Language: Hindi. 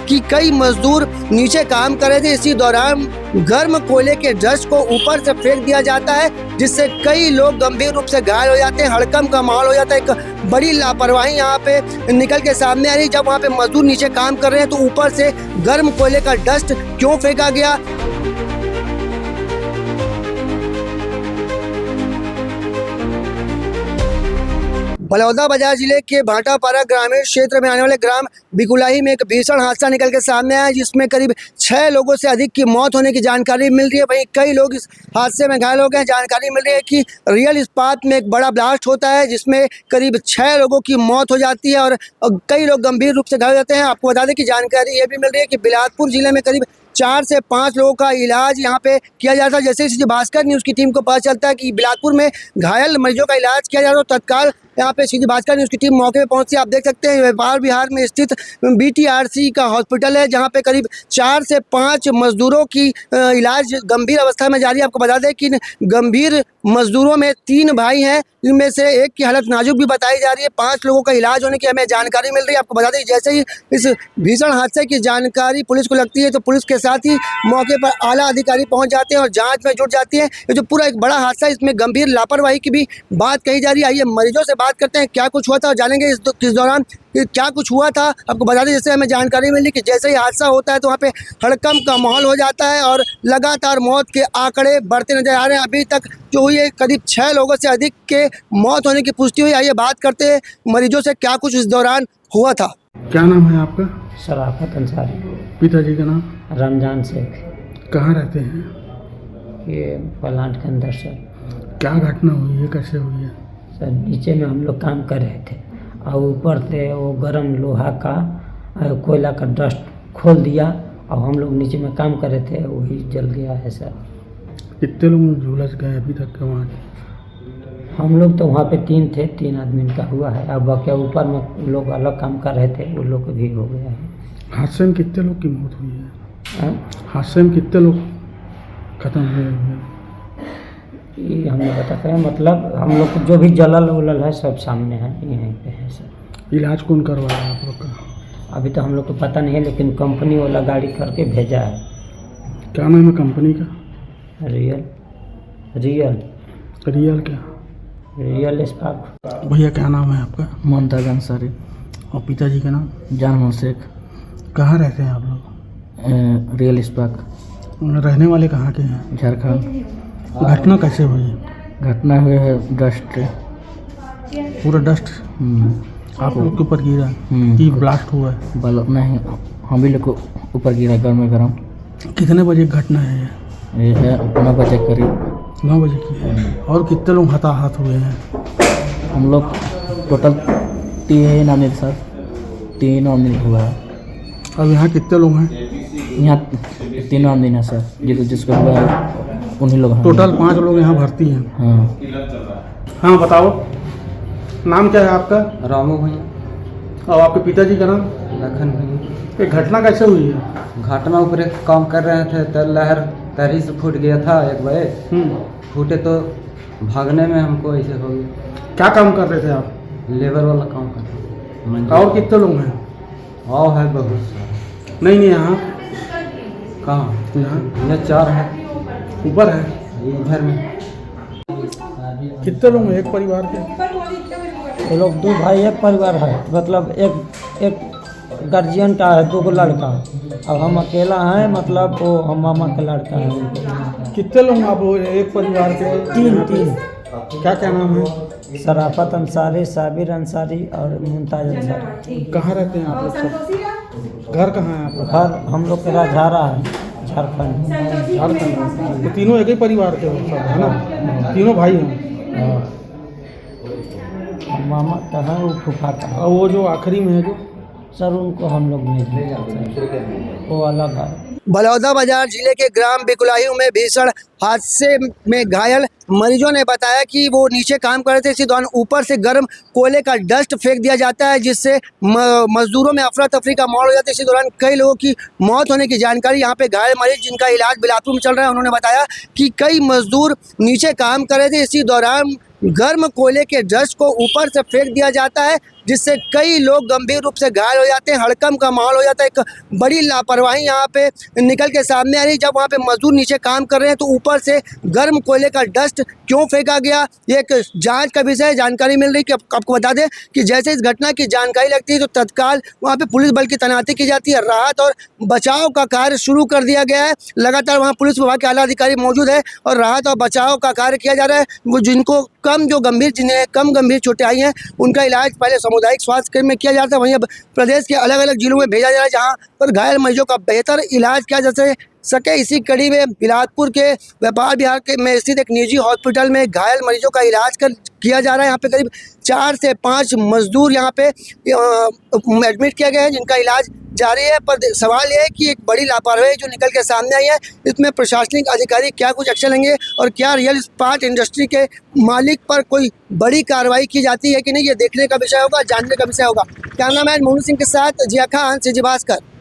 कि कई मजदूर नीचे काम कर रहे थे, इसी दौरान गर्म कोयले के डस्ट को ऊपर से फेंक दिया जाता है, जिससे कई लोग गंभीर रूप से घायल हो जाते हैं। हड़कंप का माहौल हो जाता है। एक बड़ी लापरवाही यहाँ पे निकल के सामने आ रही है। जब वहाँ पे मजदूर नीचे काम कर रहे हैं तो ऊपर से गर्म कोयले का डस्ट क्यों फेंका गया? बलौदाबाजार जिले के भाटापारा ग्रामीण क्षेत्र में आने वाले ग्राम बिकुलाही में एक भीषण हादसा निकल के सामने आया, जिसमें करीब 6 लोगों से अधिक की मौत होने की जानकारी मिल रही है। वहीं कई लोग इस हादसे में घायल हो गए हैं। जानकारी मिल रही है कि रियल इस्पात में एक बड़ा ब्लास्ट होता है, जिसमें करीब 6 लोगों की मौत हो जाती है और कई लोग गंभीर रूप से घायल हो जाते हैं। आपको बता दें कि जानकारी ये भी मिल रही है कि बिलासपुर जिले में करीब 4 से 5 लोगों का इलाज यहाँ पे किया जाता है। जैसे ही भास्कर न्यूज़ की टीम को पता चलता है कि बिलासपुर में घायल मरीजों का इलाज किया जा रहा है, तो तत्काल यहाँ पे सीधी भास्कर न्यूज़ की टीम मौके पे पहुंची। आप देख सकते हैं व्यापार विहार में स्थित BTRC का हॉस्पिटल है, जहाँ पे करीब 4 से 5 मजदूरों की इलाज गंभीर अवस्था में जारी है। आपको बता दें कि गंभीर मजदूरों में 3 भाई हैं, इनमें से एक की हालत नाजुक भी बताई जा रही है। 5 लोगों का इलाज होने की हमें जानकारी मिल रही है। आपको बता दें जैसे ही इस भीषण हादसे की जानकारी पुलिस को लगती है, तो पुलिस के साथ ही मौके पर आला अधिकारी पहुंच जाते हैं और जांच में जुट जाती है। ये जो पूरा एक बड़ा हादसा है, इसमें गंभीर लापरवाही की भी बात कही जा रही है। आइए मरीजों से बात करते हैं क्या कुछ हुआ था और जानेंगे इस दौरान क्या कुछ हुआ था। आपको बता दें जैसे हमें जानकारी मिली कि जैसे ही हादसा होता है तो वहाँ पे हड़कंप का माहौल हो जाता है और लगातार मौत के आंकड़े बढ़ते नजर आ रहे हैं। अभी तक जो हुई है करीब 6 लोगों से अधिक के मौत होने की पुष्टि हुई। आइए बात करते हैं मरीजों से क्या कुछ इस दौरान हुआ था। क्या नाम है आपका? शराफत अंसारी। पिताजी का नाम? रमजान शेख। कहाँ रहते हैं? ये प्लांट के अंदर सर। क्या घटना हुई है, कैसे हुई है? सर नीचे में हम लोग काम कर रहे थे और ऊपर से वो गर्म लोहा का कोयला का डस्ट खोल दिया और हम लोग नीचे में काम कर रहे थे, वही जल गया है सर। कितने लोग झुलस गए अभी तक के वहाँ? हम लोग तो वहाँ पे 3 थे, 3 आदमी का हुआ है। अब बाकी ऊपर में लोग अलग काम कर रहे थे, वो लोग भी हो गया है। हादसे में कितने लोग की मौत हुई है? हाँ? हादसे में कितने लोग खत्म हुए? ये हमें बताते हैं, मतलब हम लोग को जो भी जलल उलल है सब सामने है, यहीं पे है सर। इलाज कौन करवाया आप लोग का? अभी तो हम लोग को पता नहीं है, लेकिन कंपनी वाला गाड़ी करके भेजा है। क्या नाम है कंपनी का? रियल क्या? रियल इस्पात। भैया क्या नाम है आपका? मुमताज अंसारी। और पिताजी का नाम? जानमोहन शेख। कहाँ रहते हैं आप लोग? रियल इस्पात। रहने वाले कहाँ के हैं? झारखंड। घटना कैसे हुई है? घटना हुई है डस्ट। पूरा डस्ट आप लोग के ऊपर गिरा कि ब्लास्ट हुआ है? नहीं, हम भी लोग को ऊपर गिरा गरम। कितने बजे घटना है ये है 9 बजे करीब। 9 बजे की है। और कितने लोग हताहत हुए हैं? हम लोग टोटल 3 आदमी सर, 3 आदमी हुआ है। अब यहाँ कितने लोग हैं? यहाँ 3 आदमी है सर, जिसको हुआ है उन्हीं लोग हैं। टोटल 5 लोग यहाँ भर्ती हैं। हाँ बताओ, नाम क्या है आपका? रामू भैया। और आपके पिताजी का नाम? लखन भैया। ये घटना कैसे हुई है? घटना ऊपर एक काम कर रहे थे तो लहर तरी से फूट गया था 1 बजे। फूटे तो भागने में हमको ऐसे हो गया। क्या काम कर रहे थे आप? लेबर वाला काम कर रहे थे। और कितने लोग हैं? और है बहुत सारा। नहीं यहाँ कहाँ? यहाँ ये 4 है, ऊपर है। इधर में कितने लोग हैं एक परिवार के? वो लोग 2 भाई एक परिवार है, मतलब एक गार्जियन का है, 2 लड़का। अब हम अकेला हैं, मतलब वो हम मामा का लड़का है। कितने लोग आप एक परिवार के? 3। क्या नाम है? शराफत अंसारी, साबिर अंसारी और मुमताज अंसारी। कहाँ रहते हैं आप लोग सब? घर कहाँ है आप लोग? घर हम लोग के राजहारा है, झारखंड। झारखंड। तो तीनों एक ही परिवार के हो सब, है ना? तीनों भाई हैं। मामा का है, वो फूफा का है। और वो जो आखिरी में है जो? सर उनको हम लोग नहीं जानते, वो अलग है। बलौदाबाजार जिले के ग्राम बिकुलाही में भीषण हादसे में घायल मरीजों ने बताया कि वो नीचे काम कर रहे थे, इसी दौरान ऊपर से गर्म कोयले का डस्ट फेंक दिया जाता है, जिससे मजदूरों में अफरा तफरी का माहौल हो जाता है। इसी दौरान कई लोगों की मौत होने की जानकारी यहाँ पे घायल मरीज जिनका इलाज बिलासपुर में चल रहा है, उन्होंने बताया कि कई मजदूर नीचे काम कर रहे थे, इसी दौरान गर्म कोयले के डस्ट को ऊपर से फेंक दिया जाता है, जिससे कई लोग गंभीर रूप से घायल हो जाते हैं। हड़कंप का माहौल हो जाता है। एक बड़ी लापरवाही यहाँ पे निकल के सामने आ रही है। जब वहाँ पे मजदूर नीचे काम कर रहे हैं तो ऊपर से गर्म कोयले का डस्ट क्यों फेंका गया, ये एक जांच का विषय है। जानकारी मिल रही है कि आपको बता दें कि जैसे इस घटना की जानकारी लगती है तो तत्काल वहाँ पे पुलिस बल की तैनाती की जाती है। राहत और बचाव का कार्य शुरू कर दिया गया है। लगातार वहाँ पुलिस विभाग के आला अधिकारी मौजूद है और राहत और बचाव का कार्य किया जा रहा है। वो जिनको जिन्हें कम गंभीर चोटें आई हैं उनका इलाज पहले सामुदायिक स्वास्थ्य केंद्र में किया जाता है, वहीं अब प्रदेश के अलग अलग जिलों में भेजा जा रहा है जहाँ पर घायल मरीजों का बेहतर इलाज किया जा सके। इसी कड़ी में बिलासपुर के व्यापार विहार के में स्थित एक निजी हॉस्पिटल में घायल मरीजों का इलाज किया जा रहा है। यहाँ पे करीब 4 से 5 मजदूर यहाँ पे एडमिट किए गए हैं जिनका इलाज जारी है। पर सवाल ये है कि एक बड़ी लापरवाही जो निकल के सामने आई है, इसमें प्रशासनिक अधिकारी क्या कुछ एक्शन लेंगे और क्या रियल इस्पात इंडस्ट्री के मालिक पर कोई बड़ी कार्रवाई की जाती है कि नहीं, ये देखने का विषय होगा, जानने का विषय होगा। क्या नाम है? मोहन सिंह के साथ जिया खान, CG भास्कर।